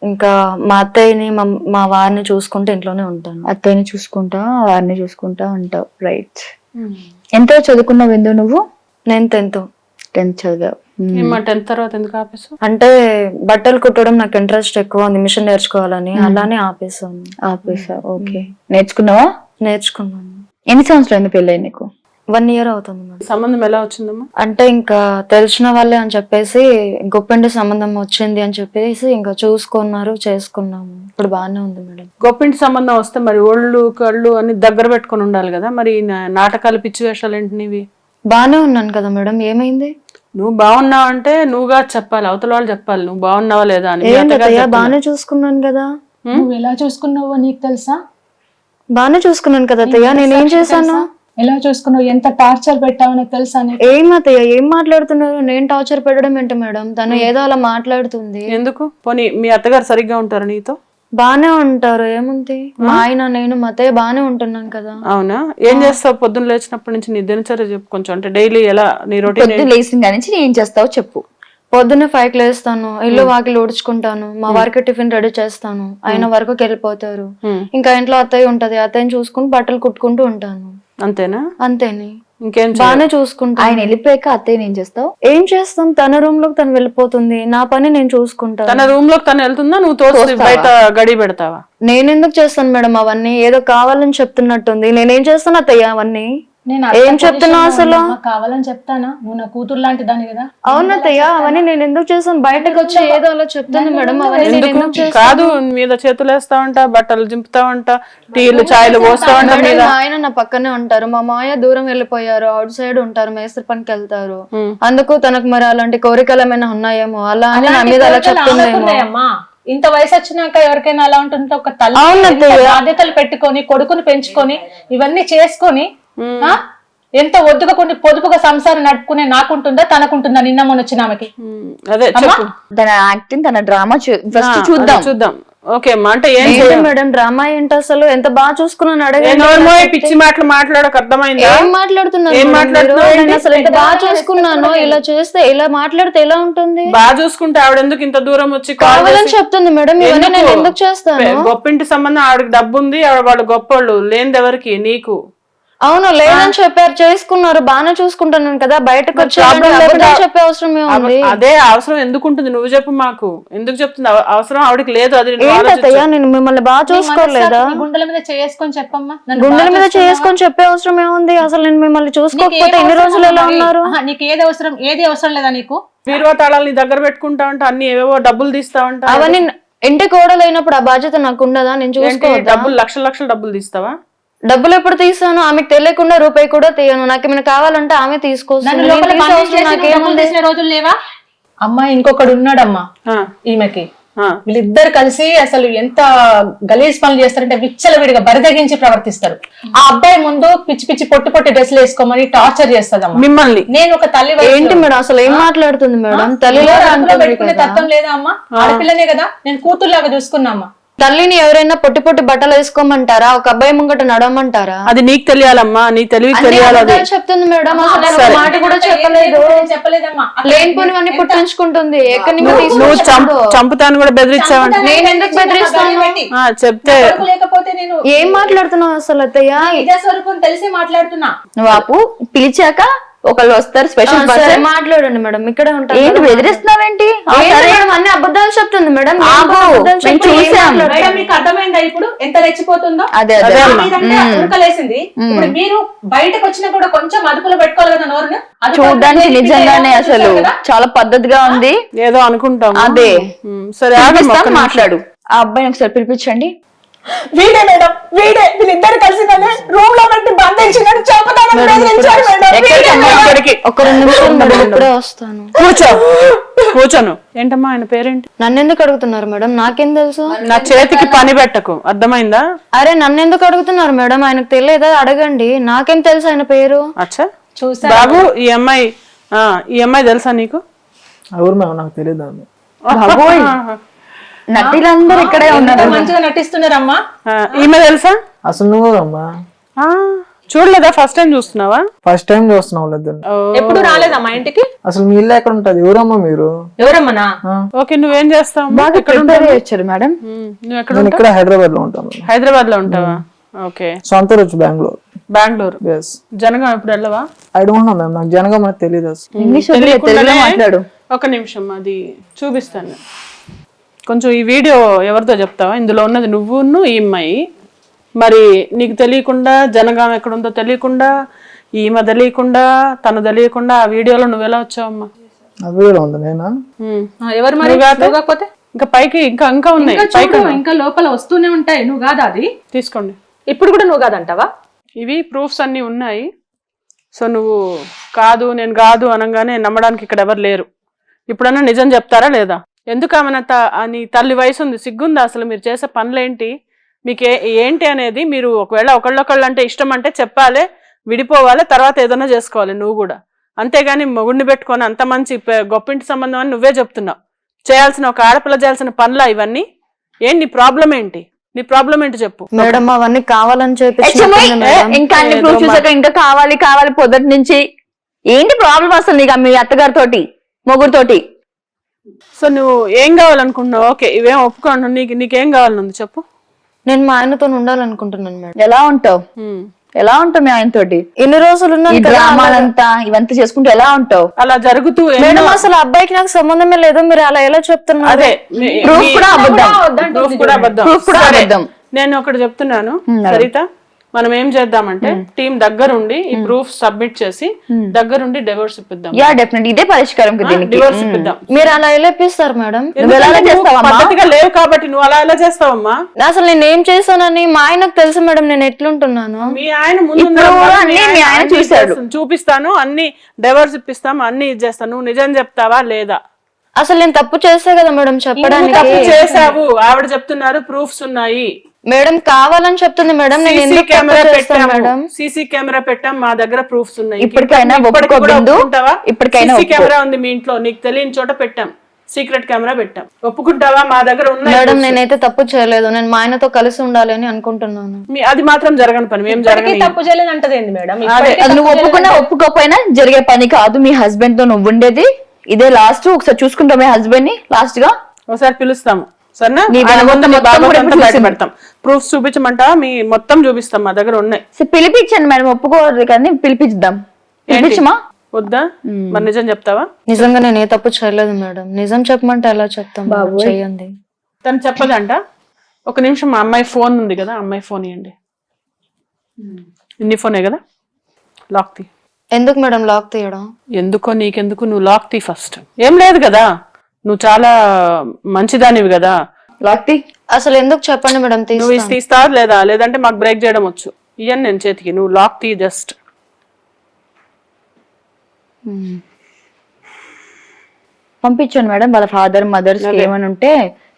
ఇంకా మా అత్తయ్యని మా వారిని చూసుకుంటూ ఇంట్లోనే ఉంటాను. అత్తయ్యని చూసుకుంటా, వారిని చూసుకుంటా ఉంటావు. రైట్. ఎంతో చదువుకున్నావు బిందు నువ్వు? నేను 10th చదివావు. 10th తర్వాత ఎందుకు ఆపేసావు? అంటే బట్టలు కుట్టడం నాకు ఇంట్రెస్ట్ ఎక్కువ ఉంది, మిషన్ నేర్చుకోవాలని, అలానే ఆపేసాను. ఆపేసావు, ఓకే. నేర్చుకున్నావా? నేర్చుకున్నాను. ఎన్ని సంవత్సరాలు అయింది పెళ్ళి నీకు? 1 year అవుతుంది మేడం. సంబంధం ఎలా వచ్చిందమ్మా? అంటే ఇంకా తెలిసిన వాళ్ళే అని చెప్పేసి, గొప్పింటి సంబంధం వచ్చింది అని చెప్పేసి ఇంకా చూసుకున్నారు, చేసుకున్నాము. ఇప్పుడు బాగానే ఉంది మేడం. గొప్పింటి సంబంధం వస్తే మరి ఒళ్ళు కళ్ళు అన్ని దగ్గర పెట్టుకుని ఉండాలి కదా. మరి నాటకాలు, పిచ్చి వేషాలు ఏంటి నీవి? బాగానే ఉన్నాను కదా మేడం, ఏమైంది? నువ్వు బాగున్నావు అంటే నువ్వుగా చెప్పాలి, అవతల వాళ్ళు చెప్పాలి నువ్వు బాగున్నావా లేదా అని. బాగానే చూసుకున్నాను కదా. నువ్వు ఎలా చూసుకున్నావో నీకు తెలుసా? బాగానే చూసుకున్నాను కదా అత్తయ్య. నేనేం చేశాను? ఎలా చూసుకున్నావు? ఎంత టార్చర్ పెట్టావో తెలుసా? ఏం అత్తయ్య, ఏం మాట్లాడుతున్నారు? నేను టార్చర్ పెట్టడం ఏంటి మేడం? తను ఏదో అలా మాట్లాడుతుంది. ఎందుకు? పోనీ మీ అత్తగారు సరిగ్గా ఉంటారు నీతో? బానే ఉంటారు, ఏముంది. మా ఆయన, నేను, మా అత్తయ్య బానే ఉంటున్నాం కదా. అవునా? ఏం చేస్తావు పొద్దున్న లేచినప్పటి నుంచి? నీ దినచర్య చెప్పు కొంచెం. అంటే డైలీ ఎలా నీ రొటీన్? లేచిన కానీ ఏం చేస్తావో చెప్పు. పొద్దున్నే 5కి లేస్తాను, ఇల్లు వాకిలు ఊడ్చుకుంటాను, మా వారికి టిఫిన్ రెడీ చేస్తాను, ఆయన వరకు వెళ్ళిపోతారు. ఇంకా ఇంట్లో అత్తయ్య ఉంటది, అత్తయ్యని చూసుకుని బట్టలు కుట్టుకుంటూ ఉంటాను. అంతేనా? అంతేని. ఇంకేం బాగానే చూసుకుంటా. ఆయన వెళ్ళిపోయాక అత్తయ్య ఏం చేస్తావు? ఏం చేస్తాం, తన రూమ్ లోకి తను వెళ్ళిపోతుంది, నా పని నేను చూసుకుంటా. తన రూమ్ లోకి తను వెళ్తుందా, నువ్వు తోసి బయట గడి పెడతావా? నేను ఎందుకు చేస్తాను మేడం అవన్నీ? ఏదో కావాలని చెప్తున్నట్టుంది. నేనేం చేస్తాను అత్తయ్య అవన్నీ? నేను ఏం చెప్తున్నావు అసలు? కావాలని చెప్తానా? నువ్వు నా కూతురు లాంటి దాని కదా. అవునత్తయ్య, అవన్నీ నేను ఎందుకు చేస్తాను? బయటకు వచ్చి ఏదో అలా చెప్తుంది మేడం, అవన్నీ నేను ఎందుకు చేస్తాను? కాదు, మీద చేతులు వేస్తా ఉంటా, బట్టలు జింపుతా ఉంటా, టీలు చాయలు పోస్తా ఉంటా మీద. మా ఆయన నా పక్కనే ఉంటారు, మా మాయ దూరం వెళ్ళిపోయారు, అవుట్ సైడ్ ఉంటారు, మేస్త్రి పనికి వెళ్తారు. అందుకు తనకు మరి అలాంటి కోరికలు ఏమైనా ఉన్నాయేమో, అలా అని నా మీద అలా చెప్తుందేమో. ఇంత వయసు వచ్చినాక ఎవరికైనా అలా ఉంటుంది? ఒక తల్లి బాధ్యతలు పెట్టుకొని కొడుకుని పెంచుకొని ఇవన్నీ చేసుకొని ఎంత ఒద్దుగా కొన్ని పొదుపుగా సంసారం నడుపుకునే నాకుంటుందా తనకుంటుందా? నిన్న మొన్న వచ్చిన ఆమెకి అదే చెప్పు. తన యాక్టింగ్, తన డ్రామా ఫస్ట్ చూద్దాం. ఓకే అమ్మా, అంటే ఏం మేడం డ్రామా ఏంటి అసలు? ఎంత బాగా చూసుకున్నాను పిచ్చి మాటలు మాట్లాడక అర్థమైందా? ఏం మాట్లాడుతున్నారు అసలు? ఎంత బాగా చూసుకున్నాను, ఇలా చేస్తే ఇలా మాట్లాడితే ఎలా ఉంటుంది? బాగా చూసుకుంటే ఆవిడ ఎందుకు ఇంత దూరం వచ్చి కావాలని చెప్తుంది మేడం, ఇవన్నీ నేను ఎందుకు చేస్తాను? గొప్పింటి సంబంధం, ఆవిడకి డబ్బు ఉంది, వాళ్ళు గొప్పోళ్ళు, లేనిది ఎవరికి? నీకు. అవును, లేదని చెప్పారు, చేసుకున్నారు, బాగానే చూసుకుంటున్నాను కదా, బయటకు వచ్చి చెప్పే అవసరం ఏముంది? అదే అవసరం ఎందుకుంటుంది? నువ్వు చెప్పు మాకు, ఎందుకు చెప్తుంది? అవసరం ఆవిడకి లేదు. అది ఏంటయ్యా, నేను మిమ్మల్ని బాగా చూసుకోలేదా? గుండెల మీద చేసుకొని చెప్పమ్మా. గుండెల మీద చేసుకొని చెప్పే అవసరం ఏముంది? అసలు నేను మిమ్మల్ని చూసుకోకపోతే ఎన్ని రోజులు ఎలా ఉన్నారు? నీకు ఏది అవసరం లేదా? నీకు బీరువా తాళాలని దగ్గర పెట్టుకుంటా ఉంటా, అన్ని ఏవేవో డబ్బులు తీస్తా ఉంటా. అవన్నీ ఇంటి కోడలైనప్పుడు ఆ బాధ్యత నాకు ఉండదా? నేను చూసుకోవద్దా? డబ్బులు లక్షల డబ్బులు తీస్తావా? డబ్బులు ఎప్పుడు తీసాను? ఆమెకు తెలియకుండా రూపాయి కూడా తీయను. నాకు ఏమైనా కావాలంటే ఆమె తీసుకోవచ్చు. రోజులు లేవా? అమ్మాయి ఇంకొకడు ఉన్నాడమ్మా ఈమెకి. వీళ్ళిద్దరు కలిసి అసలు ఎంత గలీజ్ పనులు చేస్తారంటే విచ్చలవిడిగా బరిదగించి ప్రవర్తిస్తారు. ఆ అబ్బాయి ముందు పిచ్చి పొట్టి డ్రెస్సులు వేసుకోమని టార్చర్ చేస్తుందమ్మా మిమ్మల్ని. నేను ఒక తల్లి. ఏంటి మేడం అసలు ఏం మాట్లాడుతుంది మేడం? తల్లిలో పెట్టుకునే తత్వం లేదా అమ్మా? ఆడపిల్లనే కదా, నేను కూతురులాగా చూసుకున్నామ్మా. తల్లిని ఎవరైనా పొట్టి బట్టలు వేసుకోమంటారా? ఒక అబ్బాయి ముంగట నడవమంటారా? అది నీకు తెలియాలమ్మా, నీ తెలివి తెలియాలి. చెప్తుంది మేడం, అసలు మాట కూడా చెప్పలేదు. లేనిపోనివన్నీ పుట్టించుకుంటుంది. ఎక్కడి నుంచి నువ్వు చంపుతాను కూడా బెదిరించావంట. నేను ఎందుకు బెదిరిస్తాను? చెప్తే లేకపోతే నేను ఏం మాట్లాడుతున్నావు అసలు అత్తయ్య? స్వరూపం తెలిసి మాట్లాడుతున్నా. నువ్వు ఆపు, పిలిచాక ఒకళ్ళు వస్తారు, స్పెషల్ పర్సన్. మాట్లాడండి మేడం, ఇక్కడే ఉంటాను. ఏంటి బెదిరిస్తున్నావేంటి? అన్ని అబద్ధాలు చెప్తుంది మేడం. మీకు అర్థమైందా ఇప్పుడు ఎంత రెచ్చిపోతుందో? అదే ఉడకలేసింది. ఇప్పుడు మీరు బయటకు వచ్చినా కూడా కొంచెం అదుపులో పెట్టుకోవాలి కదా నోరుని. చూడడానికి నిజంగానే అసలు చాలా పద్ధతిగా ఉంది. ఏదో అనుకుంటాం. అదే సరే, మాట్లాడు. ఆ అబ్బాయిని ఒకసారి పిలిపించండి. వీడే మేడం, వీడే. వీళ్ళిద్దరు కలిసి రూమ్ లో పెట్టి బంధించినట్టు చంపుతానని బెదిరించారు మేడం. ఒక 2 నిమిషాలు ఇప్పుడే వస్తాను. కూర్చోను. ఏంటమ్మా ఆయన పేరేంటి? నన్ను ఎందుకు అడుగుతున్నారు మేడం? నాకేం తెలుసు? నా చేతికి పని పెట్టకు, అర్థమైందా? అరే నన్ను ఎందుకు అడుగుతున్నారు మేడం? ఆయనకు తెలియదా? అడగండి. నాకేం తెలుసు ఆయన పేరు? అచ్చా చూసా. బాబు, ఈ అమ్మాయి తెలుసా నీకు? ఎవరు మేడం? నాకు తెలియదు. నటీలందరూ ఇక్కడే ఉన్నారు, మంచిగా నటిస్తున్నారమ్మా. ఈమె తెలుసా? అసలు నువ్వు అమ్మా చూడలేదా? ఫస్ట్ టైం చూస్తున్నావా? ఫస్ట్ టైం చూస్తున్నావు లేదు. ఎప్పుడు రాలేదమ్మా ఇంటికి? అసలు మీ ఇల్లు ఎక్కడ ఉంటది? ఎవరమ్మా మీరు? ఎవరమ్మా? ఓకే, నువ్వేం చేస్తావు? వచ్చారు మేడం. నువ్వు ఎక్కడ? నేను ఇక్కడ హైదరాబాద్ లో ఉంటాను. హైదరాబాద్ లో ఉంటావా? ఓకే. సొంత వచ్చి బెంగళూరు. జనగాం ఎప్పుడు వెళ్ళవా? ఐ డోంట్ నో మ్యామ్, నాకు జనగాం నాకు తెలియదు. మాట్లాడు. ఒక నిమిషం, అది చూపిస్తాను. కొంచెం ఈ వీడియో ఎవరితో చెప్తావా? ఇందులో ఉన్నది నువ్వును ఈ అమ్మాయి. మరి నీకు తెలియకుండా, జనగాం ఎక్కడుందో తెలియకుండా, ఈమె తెలియకుండా, తను తెలియకుండా ఆ వీడియోలో నువ్వు ఎలా వచ్చావమ్మా? ఎవరు మరి? కాకపోతే ఇంకా పైకి ఇంకా ఉన్నాయి, ఇంకా లోపల వస్తూనే ఉంటాయి. నువ్వు కాదా? అది తీసుకోండి. ఇప్పుడు కూడా నువ్వు కాదంటావా? ఇవి ప్రూఫ్స్ అన్ని ఉన్నాయి. సో నువ్వు కాదు, నేను కాదు అనగానే నమ్మడానికి ఇక్కడ ఎవరు లేరు. ఇప్పుడన్నా నిజం చెప్తారా లేదా? ఎందుకు ఆమెనంత నీ తల్లి వయసు ఉంది, సిగ్గుందా అసలు? మీరు చేసే పనులేంటి, మీకు ఏంటి అనేది మీరు ఒకవేళ ఒకళ్ళొకళ్ళు అంటే ఇష్టం అంటే చెప్పాలి, విడిపోవాలి, తర్వాత ఏదైనా చేసుకోవాలి నువ్వు కూడా. అంతేగాని మొగుడిని పెట్టుకొని అంత మంచి గొప్పింటి సంబంధం అని నువ్వే చెప్తున్నావు. చేయాల్సిన ఒక ఆడపిల్ల చేయాల్సిన పనులా ఇవన్నీ? ఏంటి నీ ప్రాబ్లం ఏంటి? నీ ప్రాబ్లం ఏంటి చెప్పు మేడం. అవన్నీ కావాలని చెప్పి ఇంకా అన్ని ప్రూఫ్ చూసాక ఇంకా కావాలి పొద్దుటి నుంచి ఏంటి ప్రాబ్లం అసలు నీకు? మీ అత్తగారితోటి, మొగుడితోటి. సో నువ్వు ఏం కావాలనుకుంటున్నావు? ఓకే, ఇవేం ఒప్పుకోండి. నీకేం కావాలనుంది చెప్పు. నేను మా ఆయనతో ఉండాలనుకుంటున్నాను మేడం. ఎలా ఉంటావు? ఎలా ఉంటావు మీ ఆయన తోటి? ఇన్ని రోజులు ఈ ఉన్నాను కదా, డ్రామాలంతా ఇవంతా చేసుకుంటూ ఎలా ఉంటావు? అలా జరుగుతూ మేడం అసలు అబ్బాయికి నాకు సంబంధమే లేదు, మీరు అలా ఎలా చెప్తున్నారు? అదే ప్రూఫ్ కూడా అబద్ధం. ప్రూఫ్ కూడా అబద్ధం. ప్రూఫ్ కూడా సరే, అబద్ధం. నేను ఒకటి చెప్తున్నాను సరిత, మనం ఏం చేద్దామంటే టీం దగ్గరుండి ఈ ప్రూఫ్ సబ్మిట్ చేసి దగ్గరుండి డివోర్స్ ఇప్పిద్దాం. యా డెఫినెట్లీ ఇదే పరిష్కారం దీనికి. డివోర్స్ ఇప్పిద్దాం. మీరు అలా ఎలా ఇప్పిస్తారు మేడం? నువ్వు ఎలా చేస్తావమ్మా? పద్ధతిగా లేవు కాబట్టి నువ్వు అలా ఎలా చేస్తావమ్మా? అసలు నేను ఏం చేశానని మా ఆయనకు తెలుసు మేడం, నేను ఎట్లుంటున్నాను. మీ ఆయన ముందు ఇప్పుడు ఉన్నారు, అన్నీ మీ ఆయన అన్నీ చూశాడు. చేస్తాను, చూపిస్తాను, అన్ని డివోర్స్ ఇప్పిస్తాం, అన్ని ఇచ్చేస్తాను. నువ్వు నిజం చెప్తావా లేదా? అసలు నేను తప్పు చేసా కదా మేడం నువ్వు చెప్పడానికి. తప్పు చేసావు, ఆవిడ చెప్తున్నారు ప్రూఫ్స్ ఉన్నాయి. మేడం కావాలని చెప్తుంది మేడం, నేను సీసీ ఎందుకు కెమెరా తప్పు చేస్తాను పెట్టాము, మేడం? సీసీ కెమెరా పెట్టాం, మా దగ్గర ప్రూఫ్స్ ఉన్నాయి. ఇప్పటికైనా ఇప్పటికి ఒప్పుకో కూడా బిందు. ఒప్పుకుంటావా? ఇప్పటికైనా సీసీ ఒప్పుకో. కెమెరా ఉంది మీ ఇంట్లో, నీకు తెలియని చోట పెట్టాం, సీక్రెట్ కెమెరా పెట్టాం. ఒప్పుకుంటావా? మా దగ్గర ఉన్నాయి మేడం proofs. నేనైతే తప్పు చేయలేదు, నేను మా ఆయనతో కలిసి ఉండాలి అని అనుకుంటున్నాను. అది మాత్రం జరగని పని, మేము జరగని. తప్పు చేయలేదు అంటదేంది మేడం? అది నువ్వు ఒప్పుకున్నా ఒప్పుకోపోయినా జరిగే పని కాదు. మీ హస్బెండ్ తో నువ్వు ఉండేది ఇదే లాస్ట్. ఒకసారి చూసుకుంటావు మీ హస్బెండ్ ని లాస్ట్ గా. ఒకసారి పిలుస్తాము సరేనా? నీ ఆయన మొత్తం ముందు నీ మొత్తం బాబు కూడా అంతా ఇప్పుడు బయట చూసింది. పెడతాం. ప్రూఫ్స్ చూపించమంటా? మీ మొత్తం చూపిస్తాం, మా దగ్గర ఉన్నాయి. సో పిలిపించండి మేడం, ఒప్పుకోరు కానీ పిలిపిద్దాం. పిలిపించమా? వద్దా? మరి నిజం చెప్తావా? నిజంగా నేను ఏ తప్పు చేయలేదు మేడం, నిజం చెప్పమంటే ఎలా చెప్తాం మేడం? చెయ్యండి. తను చెప్పదంట. ఒక నిమిషం, మా అమ్మాయి ఫోన్ ఉంది కదా, అమ్మాయి ఫోన్ ఇవ్వండి. నీ ఫోనే కదా, లాక్ తీ. ఎందుకు మేడం లాక్ తీయడం? ఎందుకో నీకెందుకు, నువ్వు లాక్ తీ ఫస్ట్. ఏం లేదు కదా, నువ్వు చాలా మంచిదానివి కదా. లాక్తి అసలు ఎందుకు చెప్పండి మేడం? నువ్వు ఇది తీస్తావా లేదా? లేదంటే మాకు బ్రేక్ చేయడం వచ్చు. ఇయ్యను నేను చేతికి, నువ్వు లాక్ తీ జస్ట్. పంపించండి మేడం, వాళ్ళ ఫాదర్ మదర్స్ ఏమైనా ఉంటే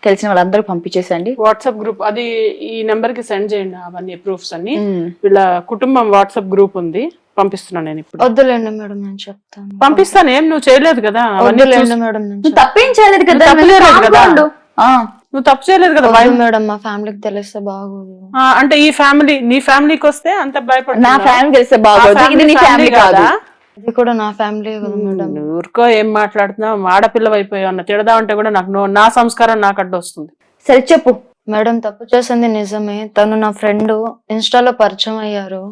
తెలిసిన వాళ్ళందరూ పంపించేసండి. వాట్సాప్ గ్రూప్ అది ఈ నెంబర్ కి సెండ్ చేయండి అవన్నీ ప్రూఫ్స్ అన్ని. వీళ్ళ కుటుంబం వాట్సాప్ గ్రూప్ ఉంది, పంపిస్తున్నాను నేను ఇప్పుడు. వద్దులేండి మేడం, నేను చెప్తాను. పంపిస్తాను, ఏం నువ్వు చేయలేదు కదా. అవన్నీ వద్దులేండి మేడం, నేను నువ్వు తప్పేం చేయలేదు కదా. తప్పు చేయలేదు కదా. ఆ. నువ్వు తప్పు చేయలేదు కదా. వద్దు మేడం, మా ఫ్యామిలీకి తెలిస్తే బాగోదు. అంటే ఈ ఫ్యామిలీ, నీ ఫ్యామిలీకి వస్తే అంత నా భయపడుతున్నా? ఫ్యామిలీ తెలిస్తే బాగోదు. ఇది నీ ఫ్యామిలీ కాదా? ఇది కూడా నా ఫ్యామిలీ కదా మేడం. నువ్వు ఊరుకో, ఏం మాట్లాడుతున్నావు? ఆడపిల్ల అయిపోయావు అన్న తిడదామంటే కూడా నాకు నా సంస్కారం నాకు అడ్డు వస్తుంది. సరే చెప్పు మేడం, తప్పు చేసింది నిజమే. తను నా ఫ్రెండ్, ఇన్స్టాలో పరిచయం అయ్యారు.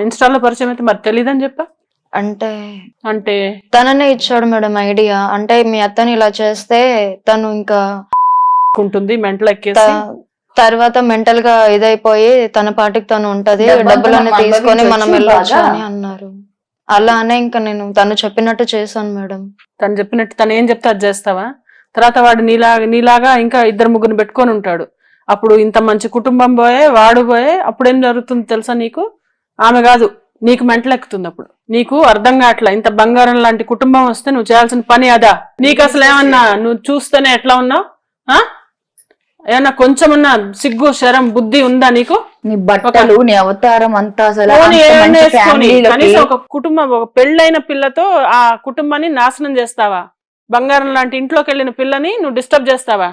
ఇన్స్టాల్లో పరిచయం అయితే మరి తెలీదని చెప్పా. అంటే అంటే తననే ఇచ్చాడు మేడం ఐడియా. అంటే మీ అత్తని ఇలా చేస్తే తను ఇంకా ఉంటుంది మెంటల్ ఎక్కేసి తర్వాత మెంటల్ గా ఇదైపోయి తన పాటికి తను ఉంటది, డబ్బంతా డబ్బులన్నీ మనం తీసుకొని మనం అనుభవించొచ్చు వెళ్ళొచ్చు బాగా. అని అన్నారు. అలానే ఇంకా నేను తను చెప్పినట్టు చేశాను మేడం. తను చెప్పినట్టు తను ఏం చెప్తే అది చేస్తావా? తర్వాత వాడు నీలాగా ఇంకా 2-3 పెట్టుకొని ఉంటాడు. అప్పుడు ఇంత మంచి కుటుంబం పోయే, వాడు పోయే, అప్పుడు ఏం జరుగుతుంది తెలుసా నీకు? ఆమె కాదు, నీకు మెంటల్ ఎక్కుతుంది. అప్పుడు నీకు అర్థం కావట్లా. ఇంత బంగారం లాంటి కుటుంబం వస్తే నువ్వు చేయాల్సిన పని అదా? నీకు అసలు ఏమన్నా నువ్వు చూస్తేనే ఎట్లా ఉన్నావు? ఏమన్నా కొంచెమన్నా సిగ్గు శరం బుద్ధి ఉందా నీకు? నీ బట్టలు నీ అవతారం అంతా అసలు పోనీ అంత ఏమన్నా మంచి వేసుకొని, ఫ్యామిలీలోకి కనీసం ఒక కుటుంబం, ఒక పెళ్ళైన పిల్లతో ఆ కుటుంబాన్ని నాశనం చేస్తావా? బంగారం లాంటి ఇంట్లోకి వెళ్ళిన పిల్లని నువ్వు డిస్టర్బ్ చేస్తావా?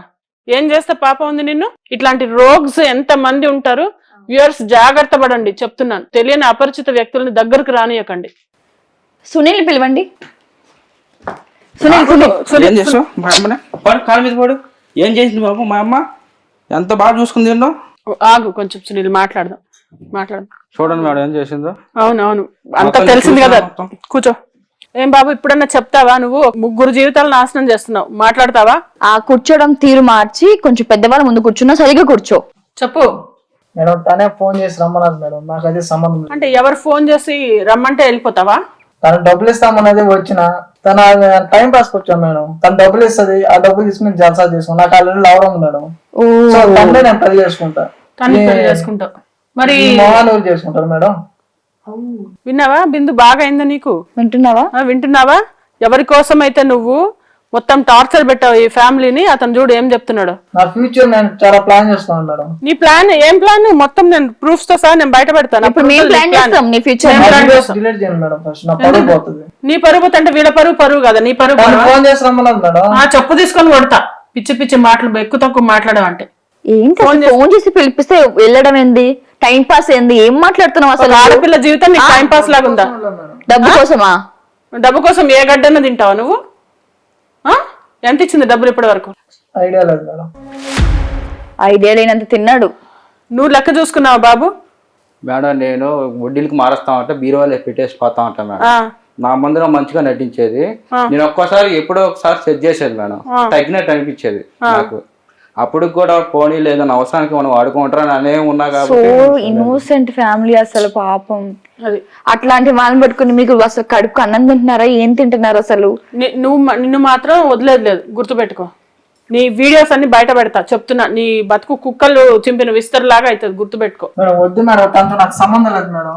ఏం చేస్తే పాపం ఉంది నిన్ను? ఇట్లాంటి రోగ్స్ ఎంత మంది ఉంటారు. వ్యూయర్స్ జాగ్రత్త పడండి, చెప్తున్నాను. తెలియని అపరిచిత వ్యక్తులని దగ్గరకు రానియకండి. సునీల్ పిలవండి. సునీల్ ఏం చేసావు? కాళ్ళ మీద పడు. ఏం చేసింది బాబు మా అమ్మ? ఎంత బాగా చూసుకుంది ఎన్నో. ఆగు కొంచెం సునీల్, మాట్లాడదాం. చూడండి మేడం ఏం చేసిందో. అవునవును, అంతా మొత్తం తెలిసింది కదా. మొత్తం. కూర్చో. ఏం బాబు, ఇప్పుడన్నా చెప్తావా? నువ్వు 3 జీవితాలు నాశనం చేస్తున్నావు, మాట్లాడతావా? ఆ కూర్చోడం తీరు మార్చి కొంచెం పెద్దవాళ్ళ ముందు కూర్చున్నా, సరిగా కూర్చో. చెప్పు. మేడం తనే ఫోన్ చేసి రమ్మన్నది మేడం, నాకు అదే సంబంధం లేదు. అంటే ఎవరు ఫోన్ చేసి రమ్మంటే వెళ్ళిపోతావా? తను డబ్బులు ఇస్తామన్నది వచ్చిన తన టైం పాస్ వచ్చాను మేడం. తను డబ్బులు ఇస్తుంది, ఆ డబ్బులు తీసుకుని జల్సా చేసుకుని నాకు ఆల్రెడీ లవర్ ఉంది మేడం. సో తననే నేను పెళ్లి చేసుకుంటా. తను పెళ్లి చేసుకుంటావు. మరి మోహన్ చేసుకుంటారు మేడం. విన్నావా బిందు? బాగా అయిందా నీకు? వింటున్నావా? వింటున్నావా? ఎవరి కోసం అయితే నువ్వు మొత్తం టార్చర్ పెట్టావు ఈ ఫ్యామిలీని, అతను చూడు ఏం చెప్తున్నాడు. నా ఫ్యూచర్ నేను చాలా ప్లాన్ చేస్తున్నాను మేడం. నీ ప్లాన్ ఏం ప్లాన్? మొత్తం నేను ప్రూఫ్స్ తో సహా నేను బయట పెడతాను. ఇప్పుడు మేము ప్లాన్ చేస్తాం నీ ఫ్యూచర్. డిలీట్ చేయండి మేడం, ఫస్ట్ నా పరువు పోతుంది. నీ పరువు అంటే వీళ్ళ పరువు కదా, నీ పరువు. ఫోన్ చేసి రమ్మన్నది మేడం. చెప్పు తీసుకొని కొడతా. పిచ్చి మాటలు ఎక్కువ తక్కువ మాట్లాడమంటే. ఏంటి ఫోన్ చేసి పిలిపిస్తే వెళ్ళడం ఏంది? టైం పాస్ ఏంది? ఏం మాట్లాడుతున్నావు అసలు? ఆడపిల్ల జీవితం నీకు టైం పాస్ లాగా ఉందా? డబ్బు కోసమా? డబ్బు కోసం ఏ గడ్డన్న తింటావా నువ్వు? ఎంత ఇచ్చింది డబ్బులు ఇప్పటి వరకు? ఐడియా లేదు మేడం. ఐడియా లేనంత తిన్నాడు. నువ్వు లెక్క చూసుకున్నావా బాబు? మేడం నేను వడ్డీలకి మారుస్తా ఉంటే బీరువాలో పెట్టేసి పోతా ఉంటా మేడం. నా ముందర మంచిగా నటించేది. నేను ఒక్కోసారి ఎప్పుడో ఒకసారి సెట్ చేసేది మేడం, తగ్గినట్టు అనిపించేది నాకు. అప్పుడు కూడా పోనీ లేదని అవసరానికి మనం వాడుకుంటారని అనే ఉన్నా కాబట్టి. ఇన్నోసెంట్ ఫ్యామిలీ అసలు పాపం. అట్లాంటి వాళ్ళని పట్టుకుని మీకు అసలు కడుపు అన్నం తింటున్నారా, ఏం తింటున్నారు అసలు? నిన్ను మాత్రం వదిలేదు లేదు, గుర్తుపెట్టుకో. నీ వీడియోస్ అన్ని బయట పెడతా చెప్తున్నా. నీ బతుకు కుక్కలు చింపిన విస్తరలాగా అవుతుంది, గుర్తుపెట్టుకో. మేడం వద్దు మేడం, తనతో నాకు సంబంధం లేదు మేడం.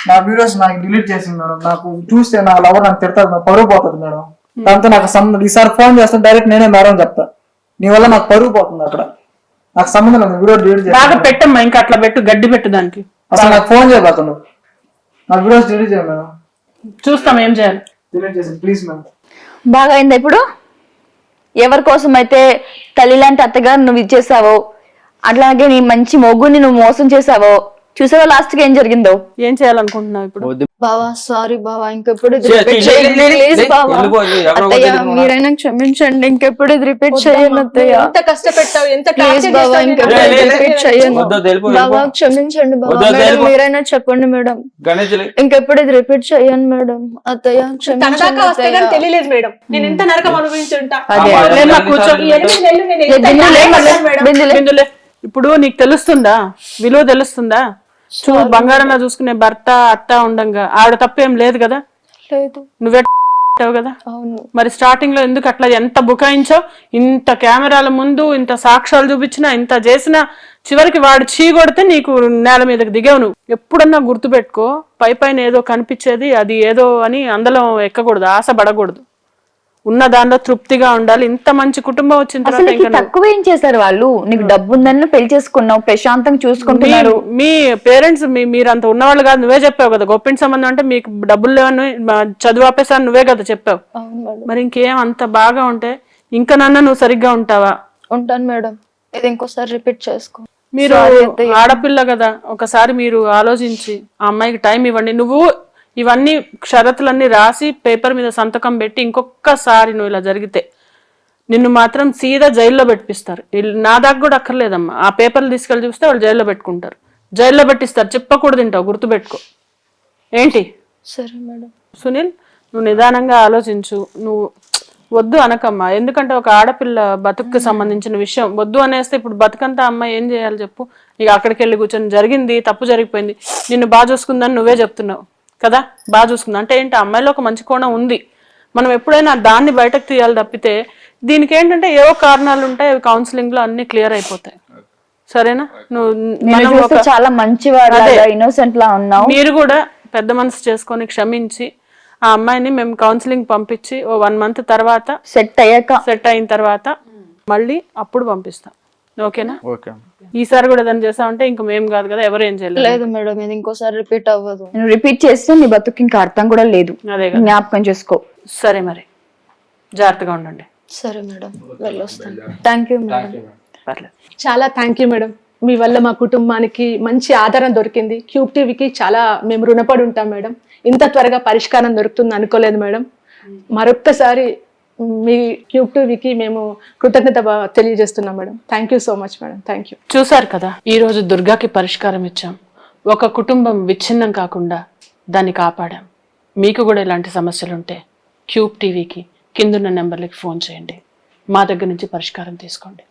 నా వీడియోస్ నాకు డిలీట్ చేసింది మేడం. నాకు చూస్తే నా లవర్ నాకు తిడతాడు, నాకు పరువు పోతుంది మేడం. దాంతో నాకు సంబంధం. ఈసారి ఫోన్ చేస్తాను డైరెక్ట్ నేనే మేడం చెప్తా, నీ వల్ల నాకు పరువు పోతుంది. అక్కడ నాకు సంబంధం లేదు, వీడియో డిలీట్ చేసి బాగా పెట్టమ్మా, ఇంకా అట్లా పెట్టు, గడ్డి పెట్టు దానికి. అసలు నాకు ఫోన్ చేయబోతాను, నా వీడియోస్ డిలీట్ చేయ మేడం. చూస్తాం ఏం చేయాలి. డిలీట్ చేసి ప్లీజ్ మేడం. బాగా అయిందా ఇప్పుడు? ఎవరి కోసం అయితే తల్లి లాంటి అత్తగారు నువ్వు ఇచ్చేసావో, అట్లాగే నీ మంచి మొగ్గుని నువ్వు మోసం చేసావో, చూసావో లాస్ట్ కి ఏం జరిగిందో? ఏం చేయాలనుకుంటున్నావు ఇప్పుడు? బావా సారీ బావా, ఇంకెప్పుడు ఇది రిపీట్ చేయండి ప్లీజ్ బావా. అత్తయ్య మీరైనా క్షమించండి, ఇంకెప్పుడు ఇది రిపీట్ చేయను అత్తయ్య. ఎంత కష్టపెట్టావు, ఎంత ప్లీజ్ బావా, ఇంకెప్పుడు రిపీట్ చేయను బావా, క్షమించండి బావా. మేడం మీరైనా చెప్పండి మేడం, ఇంకెప్పుడు ఇది రిపీట్ చేయను మేడం. అత్తయ్య క్షమించండి అత్తయ్య. తెలియలేదు మేడం, నేను ఎంత నరకం అనుభవించుంటా. బిందులే, ఇప్పుడు నీకు తెలుస్తుందా విలువ, తెలుస్తుందా? చూడు, బంగారంలో చూసుకునే భర్త అత్త ఉండంగా ఆవిడ తప్పేం లేదు కదా, నువ్వే కదా. మరి స్టార్టింగ్ లో ఎందుకు అట్లా ఎంత బుకాయించావు? ఇంత కెమెరాల ముందు ఇంత సాక్ష్యాలు చూపించినా, ఇంత చేసినా, చివరికి వాడు చీకొడితే నీకు నేల మీదకి దిగావు. నువ్వు ఎప్పుడన్నా గుర్తుపెట్టుకో, పైన ఏదో కనిపించేది అది ఏదో అని అందులో ఎక్కకూడదు, ఆశ పడకూడదు. ఉన్న దానిలో తృప్తిగా ఉండాలి. ఇంత మంచి కుటుంబం వచ్చిన తర్వాత తక్కువ ఏం చేశారు వాళ్ళు? నీకు డబ్బు ఉందని పెళ్లి చేసుకున్నావు, ప్రశాంతంగా చూసుకుంటున్నారు. మీ పేరెంట్స్ మీరంత ఉన్నవాళ్ళు కాదు, నువ్వే చెప్పావు కదా. గొప్పింటి సంబంధం అంటే మీకు డబ్బులు లేవని చదువు ఆపేసాను నువ్వే కదా చెప్పావు. మరి ఇంకేం అంత బాగా ఉంటే ఇంకా నన్ను నువ్వు సరిగ్గా ఉంటావా? ఉంటాను మేడం, ఇది ఇంకోసారి రిపీట్ చేసుకో. మీరు ఆడపిల్ల కదా, ఒకసారి మీరు ఆలోచించి ఆ అమ్మాయికి టైం ఇవ్వండి. నువ్వు ఇవన్నీ షరతులన్నీ రాసి పేపర్ మీద సంతకం పెట్టి ఇంకొకసారి నువ్వు ఇలా జరిగితే నిన్ను మాత్రం సీదా జైల్లో పెట్టిస్తారు. నా దాకా కూడా అక్కర్లేదమ్మా, ఆ పేపర్లు తీసుకెళ్ళి చూస్తే వాళ్ళు జైల్లో పెట్టుకుంటారు, జైల్లో పెట్టిస్తారు. చెప్పకూడదు, తింటావు, గుర్తుపెట్టుకో. ఏంటి? సరే మేడం. సునీల్, నువ్వు నిదానంగా ఆలోచించు. నువ్వు వద్దు అనకమ్మా, ఎందుకంటే ఒక ఆడపిల్ల బతుకు సంబంధించిన విషయం. వద్దు అనేస్తే ఇప్పుడు బతుకంతా అమ్మాయి ఏం చేయాలి చెప్పు? ఇక అక్కడికి వెళ్ళి కూర్చొని జరిగింది తప్పు జరిగిపోయింది, నిన్ను బాగా చూసుకుందని నువ్వే చెప్తున్నావు కదా. బాగా చూసుకుంది అంటే ఏంటి? అమ్మాయిలో ఒక మంచి కోణం ఉంది, మనం ఎప్పుడైనా దాన్ని బయటకు తీయాలి తప్పితే. దీనికి ఏంటంటే ఏవో కారణాలు ఉంటాయి, అవి కౌన్సిలింగ్ లో అన్ని క్లియర్ అయిపోతాయి. సరేనా? నువ్వు చాలా మంచివాడు, ఇన్నోసెంట్ లా ఉన్నావు. మీరు కూడా పెద్ద మనసు చేసుకొని క్షమించి ఆ అమ్మాయిని మేము కౌన్సిలింగ్ పంపించి ఓ 1 month తర్వాత సెట్ అయిన తర్వాత మళ్ళీ అప్పుడు పంపిస్తాం. ఓకేనా? ఈసారి కూడా ఏదైనా చేసామంటే ఇంకా మేము కాదు కదా, ఎవరు ఏం చేయలేదు. లేదు మేడం, ఇది ఇంకోసారి రిపీట్ అవ్వదు. నువ్వు రిపీట్ చేస్తే నీ బతుకు ఇంకా అర్థం కూడా లేదు, అదే జ్ఞాపకం చేసుకో. సరే, మరి జాగ్రత్తగా ఉండండి. సరే మేడం, వెళ్ళొస్తాను. Thank you madam. పర్లేదు. చాలా థ్యాంక్ యూ మేడం, మీ వల్ల మా కుటుంబానికి మంచి ఆధారం దొరికింది. క్యూబ్ టీవీకి చాలా మేము రుణపడి ఉంటాం మేడం. ఇంత త్వరగా పరిష్కారం దొరుకుతుంది అనుకోలేదు మేడం. మరొక్కసారి మీ క్యూబ్ టీవీకి మేము కృతజ్ఞత తెలియజేస్తున్నాం madam. Thank you so much madam. Thank you. చూసారు కదా, ఈ రోజు దుర్గాకి పరిష్కారం ఇచ్చాం. ఒక కుటుంబం విచ్ఛిన్నం కాకుండా దాన్ని కాపాడాం. మీకు కూడా ఇలాంటి సమస్యలు ఉంటే క్యూబ్ టీవీకి కిందున్న నెంబర్లకి ఫోన్ చేయండి, మా దగ్గర నుంచి పరిష్కారం తీసుకోండి.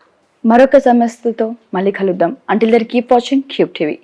మరొక సమస్యతో మళ్ళీ కలుద్దాం. Until then keep watching Cube TV.